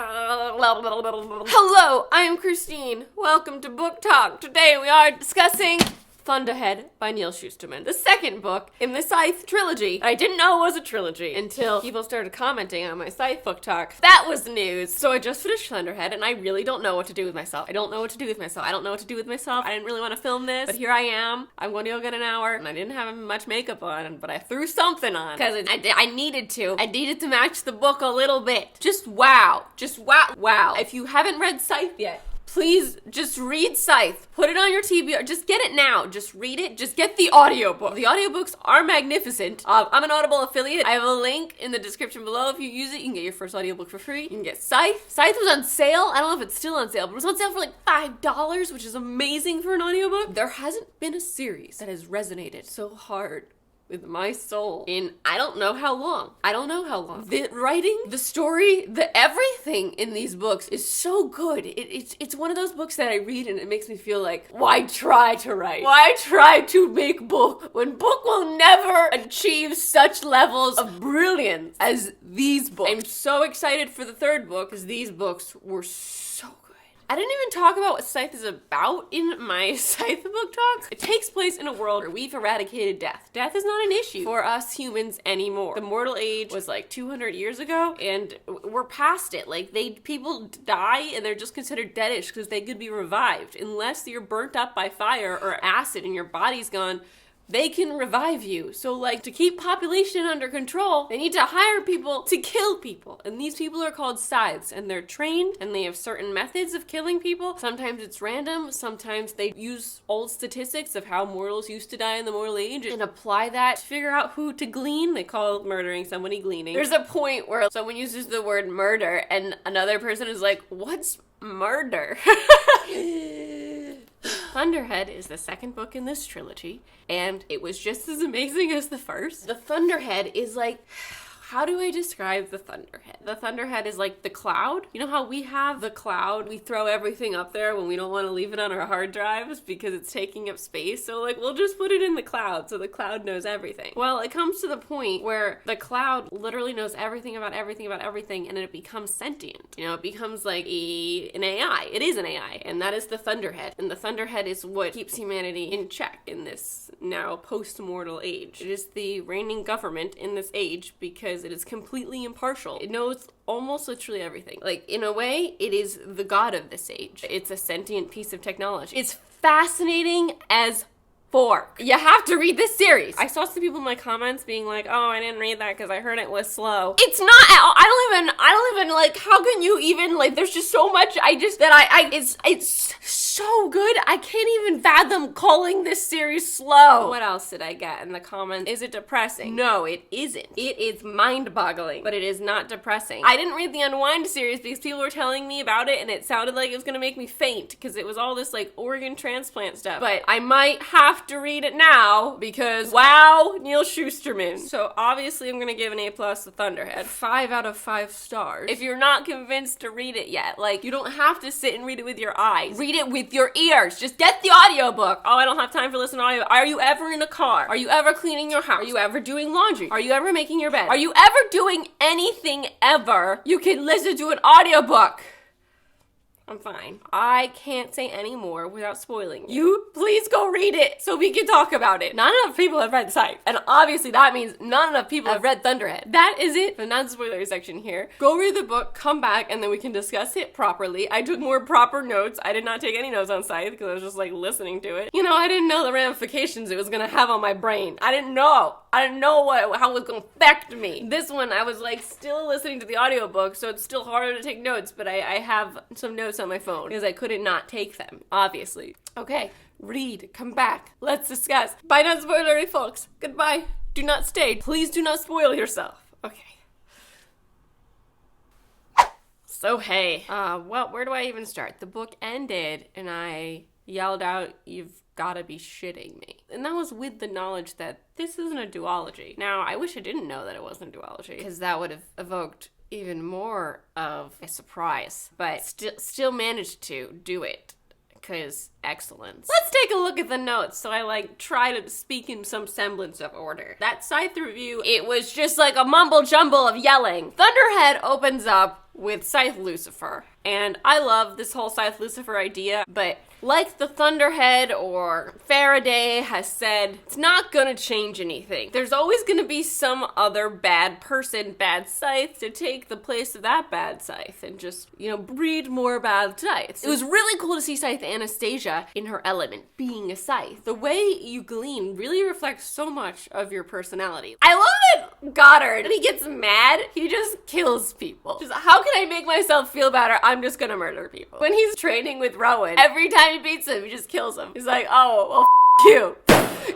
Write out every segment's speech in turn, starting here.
Hello, I am Christine. Welcome to Book Talk. Today we are discussing Thunderhead by Neal Shusterman, the second book in the Scythe trilogy. I didn't know it was a trilogy until people started commenting on my Scythe book talk. That was the news. So I just finished Thunderhead and I really don't know what to do with myself. I don't know what to do with myself. I didn't really want to film this, but here I am. I'm going to go get an hour and I didn't have much makeup on, but I threw something on because I needed to. I needed to match the book a little bit. Just wow. Wow. If you haven't read Scythe yet, please just read Scythe. Put it on your TBR. Just get it now. Just read it. Just get the audiobook. The audiobooks are magnificent. I'm an Audible affiliate. I have a link in the description below. If you use it, you can get your first audiobook for free. You can get Scythe. Scythe was on sale. I don't know if it's still on sale, but it was on sale for like $5, which is amazing for an audiobook. There hasn't been a series that has resonated so hard with my soul in I don't know how long. The writing, the story, the everything in these books is so good. It's one of those books that I read and it makes me feel like, why try to write? Why try to make book when book will never achieve such levels of brilliance as these books? I'm so excited for the third book because these books were so good. I didn't even talk about what Scythe is about in my Scythe book talks. It takes place in a world where we've eradicated death. Death is not an issue for us humans anymore. The mortal age was like 200 years ago, and we're past it. Like, people die, and they're just considered deadish because they could be revived. Unless you're burnt up by fire or acid and your body's gone, they can revive you. So, like, to keep population under control, they need to hire people to kill people. And these people are called scythes, and they're trained, and they have certain methods of killing people. Sometimes it's random. Sometimes they use old statistics of how mortals used to die in the mortal age and apply that to figure out who to glean. They call murdering somebody gleaning. There's a point where someone uses the word murder, and another person is like, what's murder? Thunderhead is the second book in this trilogy, and it was just as amazing as the first. The Thunderhead is like, how do I describe the Thunderhead? The Thunderhead is like the cloud. You know how we have the cloud? We throw everything up there when we don't want to leave it on our hard drives because it's taking up space. So like, we'll just put it in the cloud so the cloud knows everything. Well, it comes to the point where the cloud literally knows everything about everything, and it becomes sentient. You know, it becomes like an AI. It is an AI, and that is the Thunderhead. And the Thunderhead is what keeps humanity in check in this now post-mortal age. It is the reigning government in this age because it is completely impartial. It knows almost literally everything. Like, in a way, it is the god of this age. It's a sentient piece of technology. It's fascinating as fork. You have to read this series. I saw some people in my comments being like, oh, I didn't read that because I heard it was slow. It's not, I don't even, like, how can you even, like, there's just so much, it's so good, I can't even fathom calling this series slow. What else did I get in the comments? Is it depressing? No, it isn't. It is mind-boggling, but it is not depressing. I didn't read the Unwind series because people were telling me about it and it sounded like it was gonna make me faint because it was all this, like, organ transplant stuff. But I might have to read it now because wow, Neal Shusterman. So obviously I'm gonna give an A+ to Thunderhead. 5 out of 5 stars. If you're not convinced to read it yet, like, you don't have to sit and read it with your eyes. Read it with your ears. Just get the audiobook. Oh, I don't have time for listening to audio. Are you ever in a car? Are you ever cleaning your house? Are you ever doing laundry? Are you ever making your bed? Are you ever doing anything ever? You can listen to an audiobook. I'm fine. I can't say any more without spoiling you. Please go read it so we can talk about it. Not enough people have read Scythe, and obviously that means not enough people have read Thunderhead. That is it for the non-spoilery section here. Go read the book, come back, and then we can discuss it properly. I took more proper notes. I did not take any notes on Scythe because I was just like listening to it. You know, I didn't know the ramifications it was gonna have on my brain. I didn't know how it was gonna affect me. This one, I was like still listening to the audiobook, so it's still harder to take notes, but I have some notes on my phone because I couldn't not take them, obviously. Okay, read, come back, let's discuss. Bye, non-spoilery folks. Goodbye. Do not stay. Please do not spoil yourself. Okay. So hey, well, where do I even start? The book ended and I yelled out, "You've gotta be shitting me." And that was with the knowledge that this isn't a duology. Now, I wish I didn't know that it wasn't a duology because that would have evoked even more of a surprise, but still managed to do it because excellence. Let's take a look at the notes so I try to speak in some semblance of order. That Scythe review, it was just like a mumble jumble of yelling. Thunderhead opens up with Scythe Lucifer. And I love this whole Scythe Lucifer idea, but like the Thunderhead or Faraday has said, it's not gonna change anything. There's always gonna be some other bad person, bad Scythe, to take the place of that bad Scythe and just, breed more bad Scythes. It was really cool to see Scythe Anastasia in her element, being a Scythe. The way you glean really reflects so much of your personality. I love it, Goddard. When he gets mad, he just kills people. Just, how can I make myself feel better? I'm just gonna murder people. When he's training with Rowan, every time he beats him, he just kills him. He's like, oh, well, you.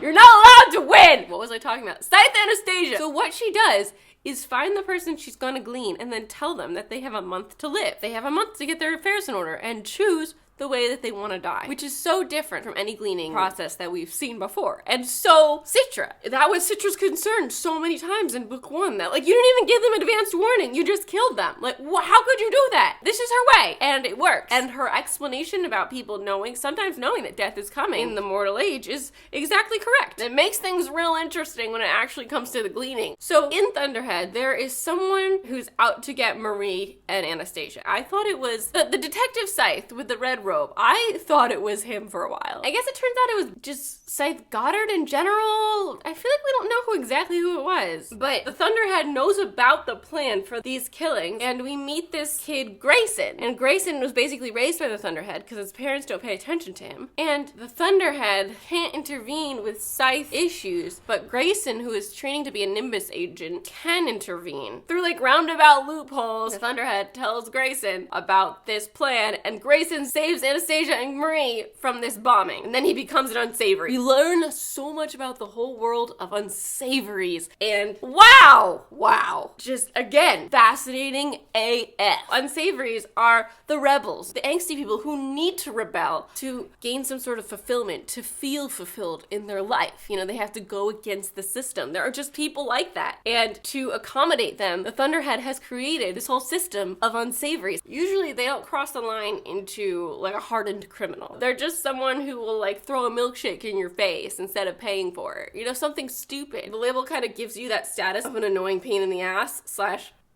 You're not allowed to win. What was I talking about? Scythe Anastasia. So what she does is find the person she's gonna glean and then tell them that they have a month to live. They have a month to get their affairs in order and choose the way that they want to die, which is so different from any gleaning process that we've seen before. And so Citra, that was Citra's concern so many times in book 1, that you didn't even give them advanced warning, you just killed them. How could you do that? This is her way, and it works. And her explanation about people sometimes knowing that death is coming in the mortal age is exactly correct. It makes things real interesting when it actually comes to the gleaning. So in Thunderhead, there is someone who's out to get Marie and Anastasia. I thought it was the detective Scythe with the red robe. I thought it was him for a while. I guess it turns out it was just Scythe Goddard in general. I feel like we don't know exactly who it was. But the Thunderhead knows about the plan for these killings, and we meet this kid, Grayson. And Grayson was basically raised by the Thunderhead because his parents don't pay attention to him. And the Thunderhead can't intervene with Scythe issues, but Grayson, who is training to be a Nimbus agent, can intervene. Through roundabout loopholes, the Thunderhead tells Grayson about this plan, and Grayson saves Anastasia and Marie from this bombing. And then he becomes an unsavory. We learn so much about the whole world of unsavories. And wow. Just, again, fascinating AF. Unsavories are the rebels, the angsty people who need to rebel to gain some sort of fulfillment, to feel fulfilled in their life. They have to go against the system. There are just people like that. And to accommodate them, the Thunderhead has created this whole system of unsavories. Usually they don't cross the line into a hardened criminal. They're just someone who will throw a milkshake in your face instead of paying for it. Something stupid. The label kind of gives you that status of an annoying pain in the ass /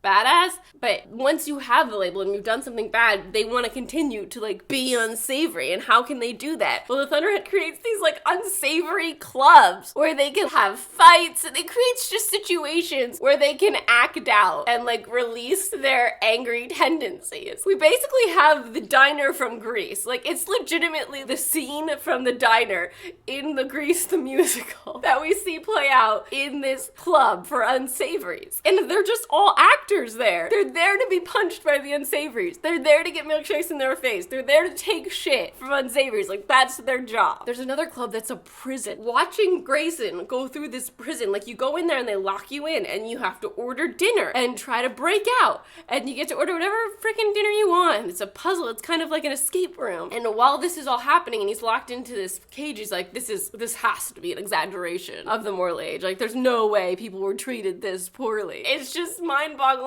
badass, but once you have the label and you've done something bad, they want to continue to be unsavory. And how can they do that? Well, the Thunderhead creates these unsavory clubs where they can have fights, and it creates just situations where they can act out and release their angry tendencies. We basically have the diner from Grease. It's legitimately the scene from the diner in the Grease the musical that we see play out in this club for unsavories. And they're just all actors there. They're there to be punched by the unsavories. They're there to get milkshakes in their face. They're there to take shit from unsavories. That's their job. There's another club that's a prison. Watching Grayson go through this prison, you go in there and they lock you in and you have to order dinner and try to break out. And you get to order whatever freaking dinner you want. It's a puzzle. It's kind of like an escape room. And while this is all happening and he's locked into this cage, he's like, this has to be an exaggeration of the mortal age. There's no way people were treated this poorly. It's just mind-boggling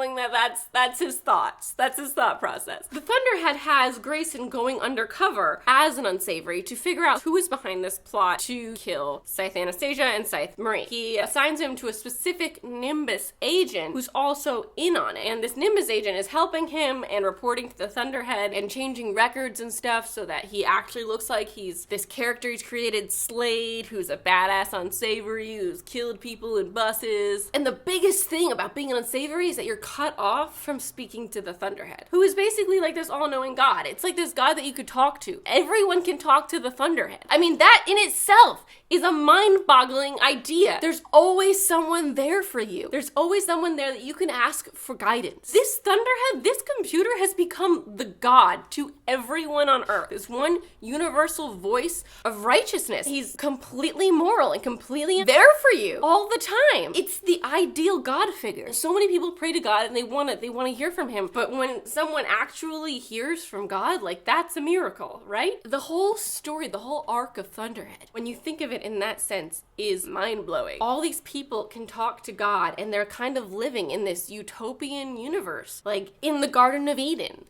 that's his thoughts. That's his thought process. The Thunderhead has Grayson going undercover as an unsavory to figure out who is behind this plot to kill Scythe Anastasia and Scythe Marie. He assigns him to a specific Nimbus agent who's also in on it. And this Nimbus agent is helping him and reporting to the Thunderhead and changing records and stuff so that he actually looks like he's this character he's created, Slade, who's a badass unsavory, who's killed people in buses. And the biggest thing about being an unsavory is that you're cut off from speaking to the Thunderhead, who is basically this all-knowing god. It's this god that you could talk to. Everyone can talk to the Thunderhead. I mean, that in itself is a mind-boggling idea. There's always someone there for you. There's always someone there that you can ask for guidance. This Thunderhead, this computer has become the god to everyone on Earth. This one universal voice of righteousness. He's completely moral and completely there for you all the time. It's the ideal god figure. So many people pray to God and they want to hear from him, but when someone actually hears from God, that's a miracle, right? The whole story, the whole arc of Thunderhead, when you think of it in that sense, is mind-blowing. All these people can talk to God and they're kind of living in this utopian universe, in the Garden of Eden,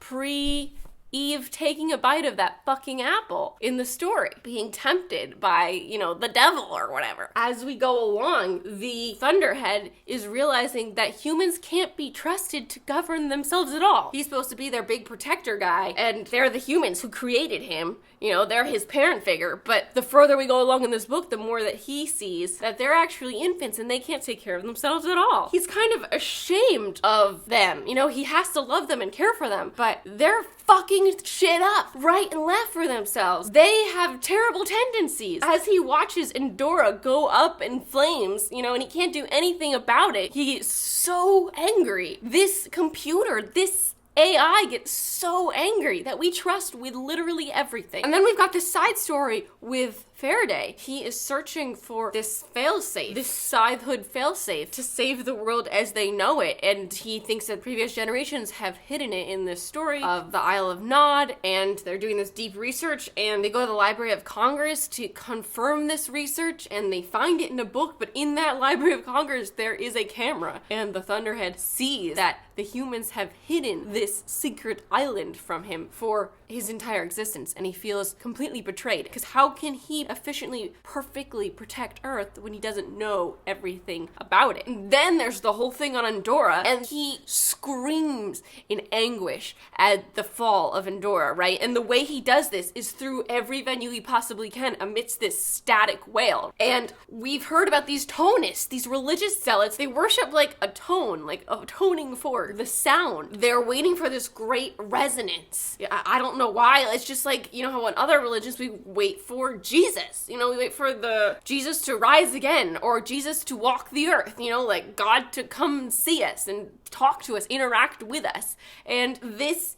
Eve taking a bite of that fucking apple in the story, being tempted by, the devil or whatever. As we go along, the Thunderhead is realizing that humans can't be trusted to govern themselves at all. He's supposed to be their big protector guy, and they're the humans who created him. They're his parent figure, but the further we go along in this book, the more that he sees that they're actually infants and they can't take care of themselves at all. He's kind of ashamed of them. He has to love them and care for them, but they're fucking shit up right and left for themselves. They have terrible tendencies. As he watches Endora go up in flames, and he can't do anything about it, he is so angry. This computer, this AI gets so angry that we trust with literally everything. And then we've got this side story with Faraday. He is searching for this failsafe, this scythehood failsafe to save the world as they know it. And he thinks that previous generations have hidden it in this story of the Isle of Nod, and they're doing this deep research, and they go to the Library of Congress to confirm this research, and they find it in a book, but in that Library of Congress there is a camera, and the Thunderhead sees that the humans have hidden this secret island from him for his entire existence, and he feels completely betrayed. Because how can he efficiently, perfectly protect Earth when he doesn't know everything about it? And then there's the whole thing on Endora, and he screams in anguish at the fall of Endora, right? And the way he does this is through every venue he possibly can amidst this static wail. And we've heard about these tonists, these religious zealots. They worship like a tone, like a toning for the sound. They're waiting for this great resonance. I don't know why. It's just like, how in other religions we wait for Jesus. We wait for the Jesus to rise again, or Jesus to walk the earth, like God to come see us and talk to us, interact with us. And this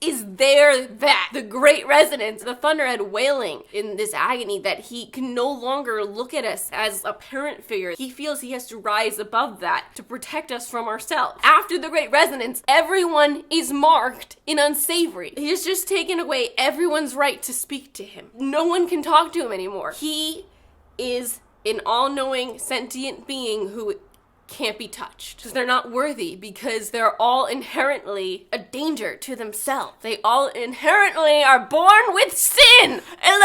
is the great resonance, the Thunderhead wailing in this agony that he can no longer look at us as a parent figure. He feels he has to rise above that to protect us from ourselves. After the great resonance, everyone is marked in unsavory. He has just taken away everyone's right to speak to him. No one can talk to him anymore. He is an all-knowing, sentient being who can't be touched. Because they're not worthy, because they're all inherently a danger to themselves. They all inherently are born with sin! And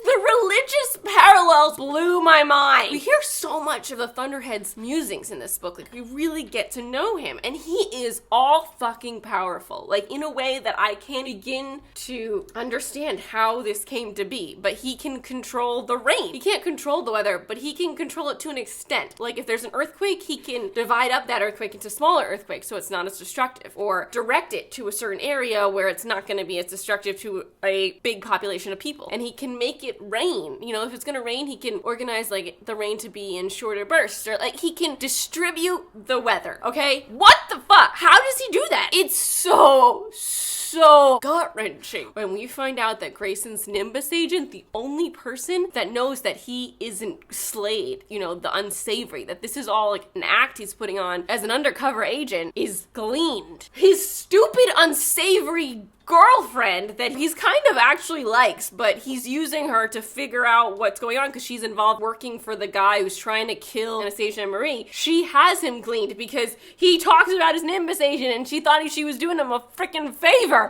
the religious parallels blew my mind. We hear so much of the Thunderhead's musings in this book. We really get to know him. And he is all fucking powerful. In a way that I can't begin to understand how this came to be. But he can control the rain. He can't control the weather, but he can control it to an extent. If there's an earthquake, he can divide up that earthquake into smaller earthquakes so it's not as destructive, or direct it to a certain area where it's not going to be as destructive to a big population of people. And he can make it rain. If it's going to rain, he can organize the rain to be in shorter bursts, or he can distribute the weather. Okay? What the fuck? How does he do that? It's so gut-wrenching when we find out that Grayson's Nimbus agent, the only person that knows that he isn't Slade, the unsavory, that this is all an act he's putting on as an undercover agent, is gleaned. His stupid, unsavory girlfriend that he's kind of actually likes, but he's using her to figure out what's going on because she's involved working for the guy who's trying to kill Anastasia and Marie. She has him gleaned because he talks about his Nimbus agent and she thought she was doing him a freaking favor.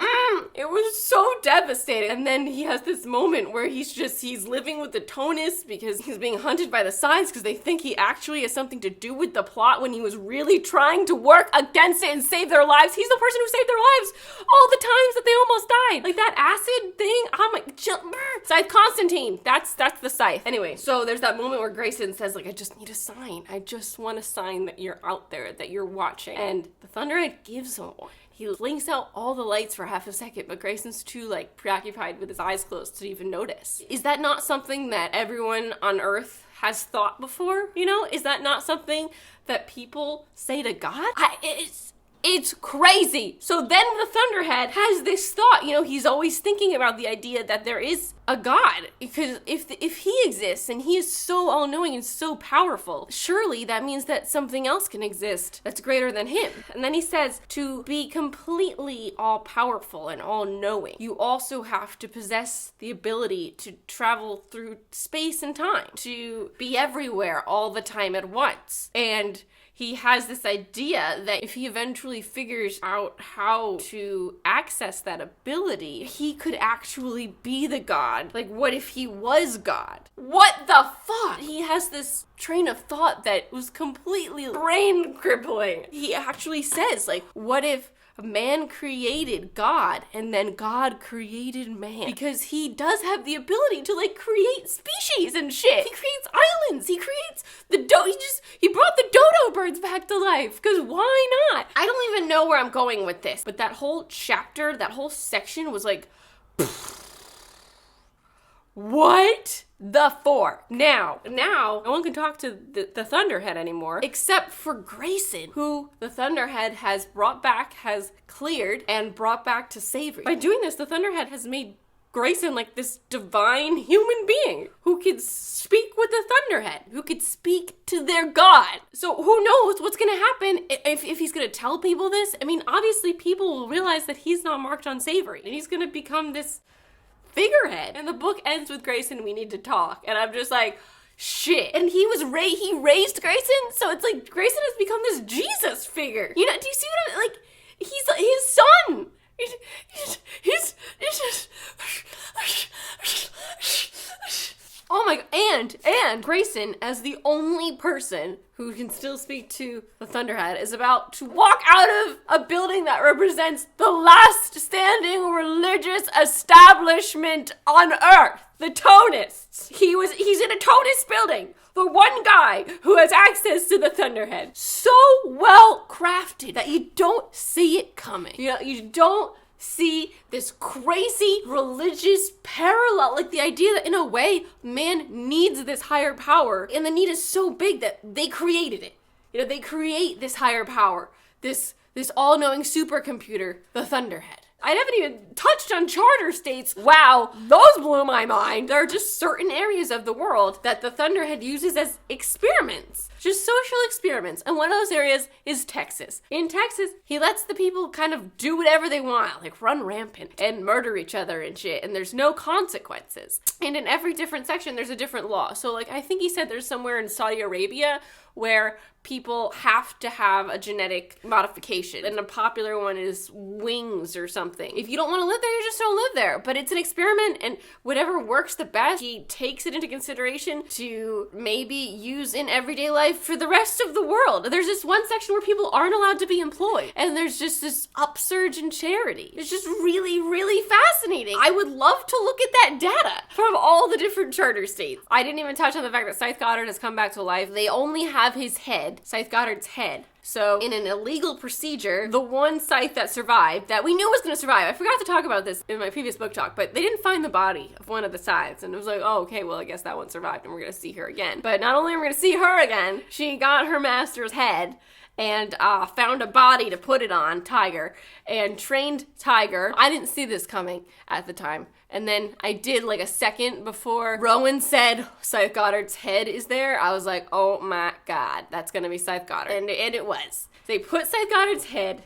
It was so devastating. And then he has this moment where he's living with the Tonus because he's being hunted by the Signs because they think he actually has something to do with the plot when he was really trying to work against it and save their lives. He's the person who saved their lives all the times that they almost died. That acid thing, I'm like, Scythe Constantine. That's the Scythe. Anyway, so there's that moment where Grayson says, I just need a sign. I just want a sign that you're out there, that you're watching. And the Thunderhead gives him one. He blinks out all the lights for half a second, but Grayson's too, preoccupied with his eyes closed to even notice. Is that not something that everyone on Earth has thought before? Is that not something that people say to God? It's crazy. So then the Thunderhead has this thought, he's always thinking about the idea that there is a God. Because if he exists and he is so all-knowing and so powerful, surely that means that something else can exist that's greater than him. And then he says, to be completely all-powerful and all-knowing, you also have to possess the ability to travel through space and time, to be everywhere all the time at once. And he has this idea that if he eventually figures out how to access that ability, he could actually be the god. Like, what if he was God? What the fuck? He has this train of thought that was completely brain crippling. He actually says, like, what if man created God and then God created man? Because he does have the ability to, like, create species and shit. He creates islands. He creates he brought the dodo birds back to life. Because why not? I don't even know where I'm going with this, but that whole chapter, that whole section was like, what the fork? Now, no one can talk to the Thunderhead anymore, except for Grayson, who the Thunderhead has brought back, has cleared, and brought back to safety. By doing this, the Thunderhead has made Grayson like this divine human being who could speak with the Thunderhead, who could speak to their god. So who knows what's gonna happen if he's gonna tell people this? I mean, obviously people will realize that he's not marked unsavory, and he's gonna become this figurehead. And the book ends with Grayson, we need to talk. And I'm just like, shit. And he raised Grayson, so it's like Grayson has become this Jesus figure. You know, do you see what I'm, like, he's his son. He's oh my god, and Grayson, as the only person who can still speak to the Thunderhead, is about to walk out of a building that represents the last standing religious establishment on Earth, the Tonists. He's in a Tonist building. The one guy who has access to the Thunderhead. So well crafted that you don't see it coming. You know, you don't see this crazy religious parallel, like the idea that in a way man needs this higher power, and the need is so big that they created it. You know, they create this higher power, this all-knowing supercomputer, the Thunderhead. I haven't even touched on charter states. Wow, those blew my mind. There are just certain areas of the world that the Thunderhead uses as experiments. Just social experiments. And one of those areas is Texas. In Texas, he lets the people kind of do whatever they want, like run rampant and murder each other and shit, and there's no consequences. And in every different section, there's a different law. So, like, I think he said there's somewhere in Saudi Arabia where people have to have a genetic modification. And a popular one is wings or something. If you don't want to live there, you just don't live there. But it's an experiment, and whatever works the best, he takes it into consideration to maybe use in everyday life for the rest of the world. There's this one section where people aren't allowed to be employed, and there's just this upsurge in charity. It's just really, really fascinating. I would love to look at that data from all the different charter states. I didn't even touch on the fact that Scythe Goddard has come back to life. They only have his head, Scythe Goddard's head. So in an illegal procedure, the one Scythe that survived, that we knew was going to survive, I forgot to talk about this in my previous book talk, but they didn't find the body of one of the Scythes, and it was like, oh, okay, well, I guess that one survived, and we're going to see her again. But not only are we going to see her again, she got her master's head, and found a body to put it on, Tiger, and trained Tiger. I didn't see this coming at the time. And then I did like a second before Rowan said Scythe Goddard's head is there. I was like, oh my god, that's gonna be Scythe Goddard. And it was. They put Scythe Goddard's head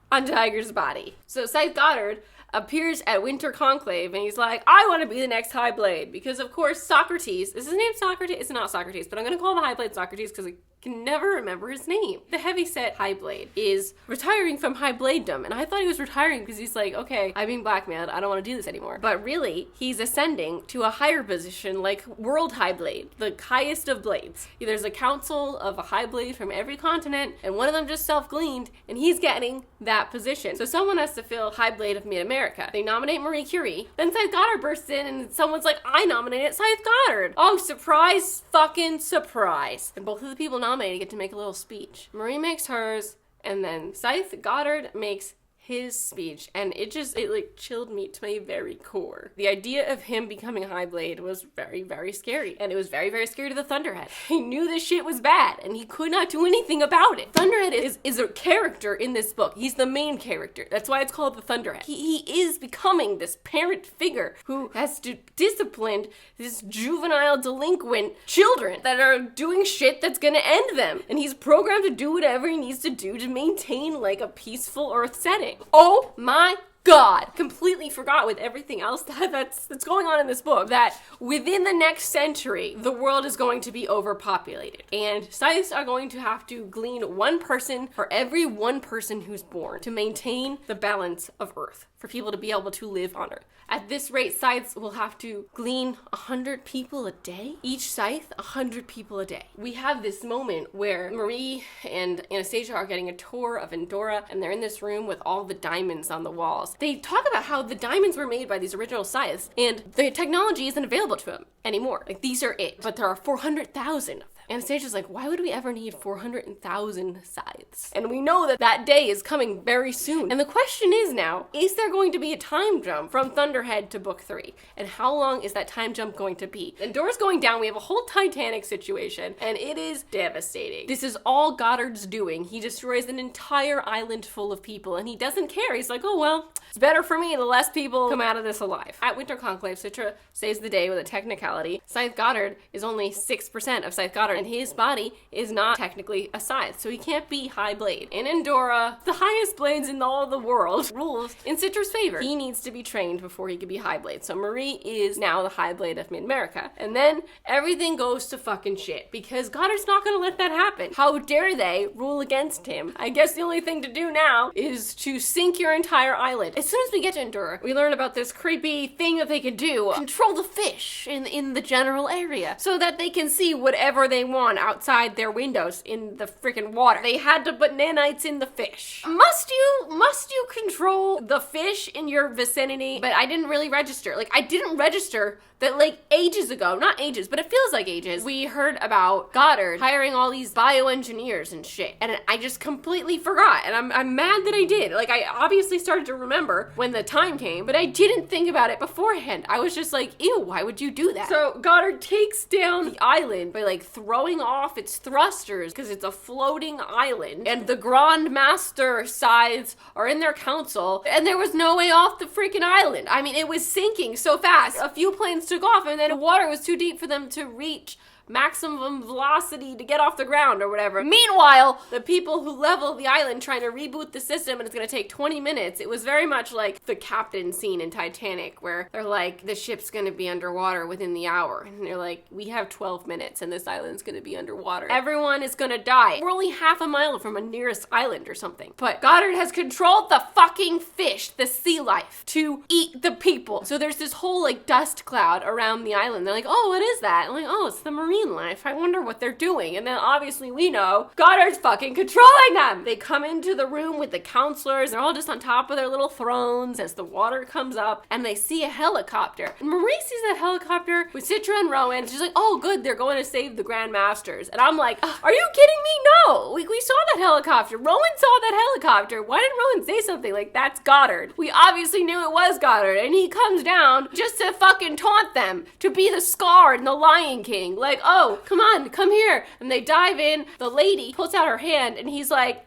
on Tiger's body. So Scythe Goddard appears at Winter Conclave, and he's like, I want to be the next High Blade. Because, of course, Socrates, is his name Socrates? It's not Socrates, but I'm going to call the High Blade Socrates because I can never remember his name. The heavyset High Blade is retiring from High Bladedom, and I thought he was retiring because he's like, okay, I'm being blackmailed, I don't want to do this anymore. But really, he's ascending to a higher position like World High Blade, the highest of blades. There's a council of a High Blade from every continent, and one of them just self-gleaned, and he's getting that position. So someone has to fill High Blade of Mid-America. They nominate Marie Curie, then Scythe Goddard bursts in, and someone's like, I nominated Scythe Goddard. Oh, surprise, fucking surprise. And both of the people nominated get to make a little speech. Marie makes hers, and then Scythe Goddard makes his speech, and it like chilled me to my very core. The idea of him becoming High Blade was very, very scary, and it was very, very scary to the Thunderhead. He knew this shit was bad, and he could not do anything about it. Thunderhead is a character in this book. He's the main character. That's why it's called the Thunderhead. He is becoming this parent figure who has to discipline this juvenile delinquent children that are doing shit that's gonna end them, and he's programmed to do whatever he needs to do to maintain like a peaceful Earth setting. Oh my God, completely forgot with everything else that's going on in this book that within the next century, the world is going to be overpopulated. And scythes are going to have to glean one person for every one person who's born to maintain the balance of Earth, for people to be able to live on Earth. At this rate, scythes will have to glean 100 people a day. Each scythe, 100 people a day. We have this moment where Marie and Anastasia are getting a tour of Endora, and they're in this room with all the diamonds on the walls. They talk about how the diamonds were made by these original scythes, and the technology isn't available to them anymore. Like, these are it. But there are 400,000 of them. Anastasia's like, why would we ever need 400,000 scythes? And we know that that day is coming very soon. And the question is now, is there going to be a time jump from Thunderhead to book 3? And how long is that time jump going to be? Endora's going down. We have a whole Titanic situation, and it is devastating. This is all Goddard's doing. He destroys an entire island full of people, and he doesn't care. He's like, oh, well, it's better for me the less people come out of this alive. At Winter Conclave, Citra saves the day with a technicality. Scythe Goddard is only 6% of Scythe Goddard, and his body is not technically a scythe, so he can't be High Blade. In Endora, the highest blades in all the world, rules in Citra's favor. He needs to be trained before he can be High Blade, so Marie is now the High Blade of Mid-America. And then everything goes to fucking shit, because Goddard's not gonna let that happen. How dare they rule against him? I guess the only thing to do now is to sink your entire island. As soon as we get to Endora, we learn about this creepy thing that they can do. Control the fish in the general area, so that they can see whatever they want outside their windows in the freaking water. They had to put nanites in the fish. Must you control the fish in your vicinity? But I didn't really register. Like, I didn't register that, like, ages ago, not ages, but it feels like ages, we heard about Goddard hiring all these bioengineers and shit. And I just completely forgot. And I'm mad that I did. Like, I obviously started to remember when the time came, but I didn't think about it beforehand. I was just like, ew, why would you do that? So Goddard takes down the island by, like, throwing off its thrusters because it's a floating island. And the Grand Master scythes are in their council, and there was no way off the freaking island. I mean, it was sinking so fast. A few planes took off, and then the water was too deep for them to reach maximum velocity to get off the ground or whatever. Meanwhile, the people who level the island trying to reboot the system, and it's gonna take 20 minutes. It was very much like the captain scene in Titanic, where they're like, the ship's gonna be underwater within the hour. And they're like, we have 12 minutes and this island's gonna be underwater. Everyone is gonna die. We're only half a mile from a nearest island or something. But Goddard has controlled the fucking fish, the sea life, to eat the people. So there's this whole, like, dust cloud around the island. They're like, oh, what is that? I'm like, oh, it's the marine life. I wonder what they're doing. And then obviously we know Goddard's fucking controlling them. They come into the room with the counselors. They're all just on top of their little thrones as the water comes up, and they see a helicopter. And Marie sees that helicopter with Citra and Rowan. She's like, oh, good, they're going to save the Grand Masters. And I'm like, are you kidding me? No. We saw that helicopter. Rowan saw that helicopter. Why didn't Rowan say something like, that's Goddard? We obviously knew it was Goddard, and he comes down just to fucking taunt them, to be the Scar in the Lion King. Like, oh, come on, come here. And they dive in. The lady puts out her hand, and he's like,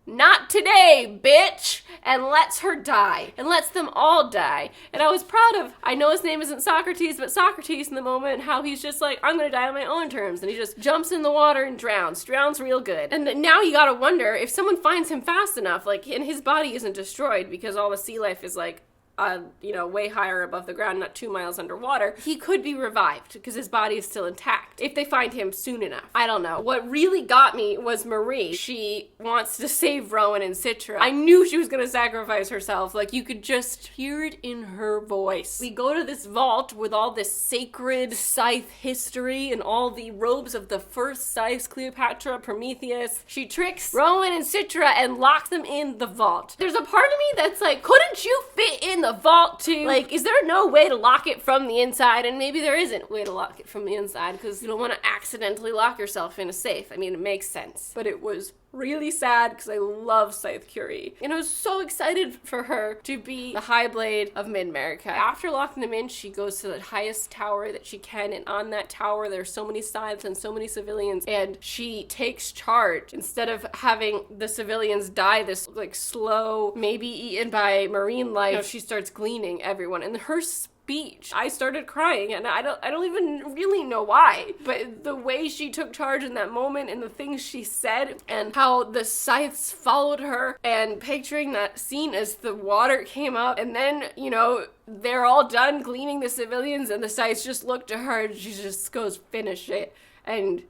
not today, bitch, and lets her die, and lets them all die. And I was proud of, I know his name isn't Socrates, but Socrates in the moment, how he's just like, I'm gonna die on my own terms, and he just jumps in the water and drowns real good. And now you gotta wonder if someone finds him fast enough, like, and his body isn't destroyed because all the sea life is like, way higher above the ground, not 2 miles underwater, he could be revived because his body is still intact if they find him soon enough. I don't know. What really got me was Marie. She wants to save Rowan and Citra. I knew she was going to sacrifice herself. Like, you could just hear it in her voice. We go to this vault with all this sacred scythe history and all the robes of the first scythes, Cleopatra, Prometheus. She tricks Rowan and Citra and locks them in the vault. There's a part of me that's like, couldn't you fit in the vault too? Like, is there no way to lock it from the inside? And maybe there isn't a way to lock it from the inside because you don't want to accidentally lock yourself in a safe. I mean, it makes sense. But it was really sad because I love Scythe Curie. And I was so excited for her to be the High Blade of Mid-America. After locking them in, she goes to the highest tower that she can, and on that tower there's so many scythes and so many civilians, and she takes charge. Instead of having the civilians die this, like, slow, maybe eaten by marine life, she starts gleaning everyone. And her beach. I started crying, and I don't even really know why, but the way she took charge in that moment and the things she said and how the scythes followed her, and picturing that scene as the water came up and then, you know, they're all done gleaning the civilians and the scythes just look to her and she just goes, finish it. And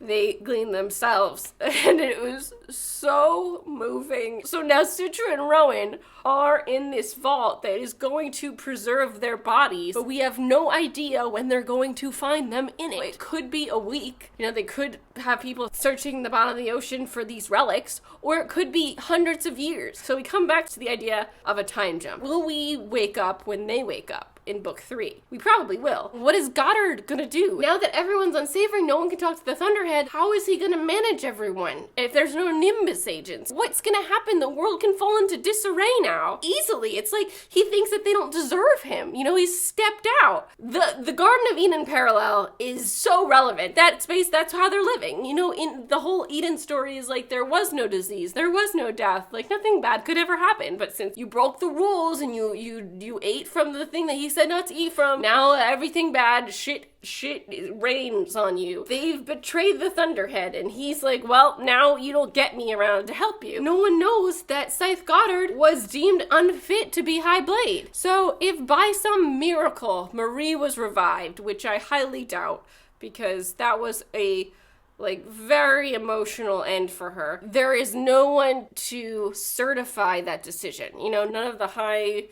they glean themselves, and it was so moving. So now Citra and Rowan are in this vault that is going to preserve their bodies, but we have no idea when they're going to find them in it. It could be a week. You know, they could have people searching the bottom of the ocean for these relics, or it could be hundreds of years. So we come back to the idea of a time jump. Will we wake up when they wake up? In book 3. We probably will. What is Goddard gonna do? Now that everyone's unsavory, no one can talk to the Thunderhead, how is he gonna manage everyone if there's no Nimbus agents? What's gonna happen? The world can fall into disarray now. Easily. It's like he thinks that they don't deserve him. You know, he's stepped out. The Garden of Eden parallel is so relevant. That space, that's how they're living. You know, in the whole Eden story is like there was no disease, there was no death, like nothing bad could ever happen. But since you broke the rules and you ate from the thing that he said not to eat from, now everything bad, shit rains on you. They've betrayed the Thunderhead, and he's like, well, now you don't get me around to help you. No one knows that Scythe Goddard was deemed unfit to be High Blade. So if by some miracle Marie was revived, which I highly doubt, because that was a very emotional end for her, there is no one to certify that decision. You know, none of the high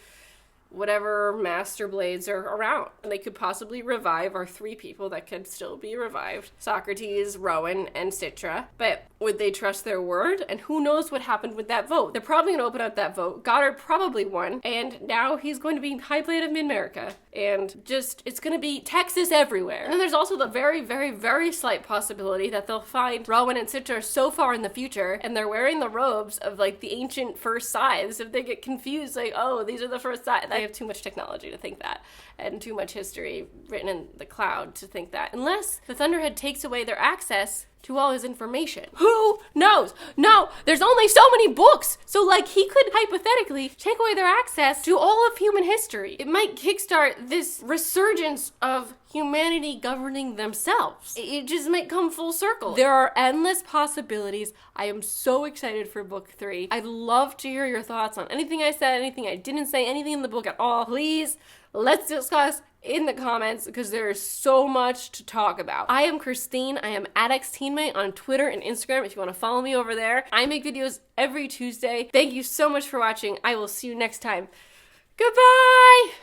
whatever master blades are around. And they could possibly revive our 3 people that could still be revived. Socrates, Rowan, and Citra. But would they trust their word? And who knows what happened with that vote? They're probably going to open up that vote. Goddard probably won. And now he's going to be High Blade of Mid-America. And just, it's going to be Texas everywhere. And then there's also the very, very, very slight possibility that they'll find Rowan and Citra so far in the future, and they're wearing the robes of, like, the ancient first scythes. If they get confused, like, oh, these are the first scythes. I have too much technology to think that, and too much history written in the cloud to think that. Unless the Thunderhead takes away their access to all his information. Who knows? No, there's only so many books. So, like, he could hypothetically take away their access to all of human history. It might kickstart this resurgence of humanity governing themselves. It just might come full circle. There are endless possibilities. I am so excited for book 3. I'd love to hear your thoughts on anything I said, anything I didn't say, anything in the book at all. Please, let's discuss in the comments, because there is so much to talk about. I am Christine. I am at XTINEMAY on Twitter and Instagram if you want to follow me over there. I make videos every Tuesday. Thank you so much for watching. I will see you next time. Goodbye!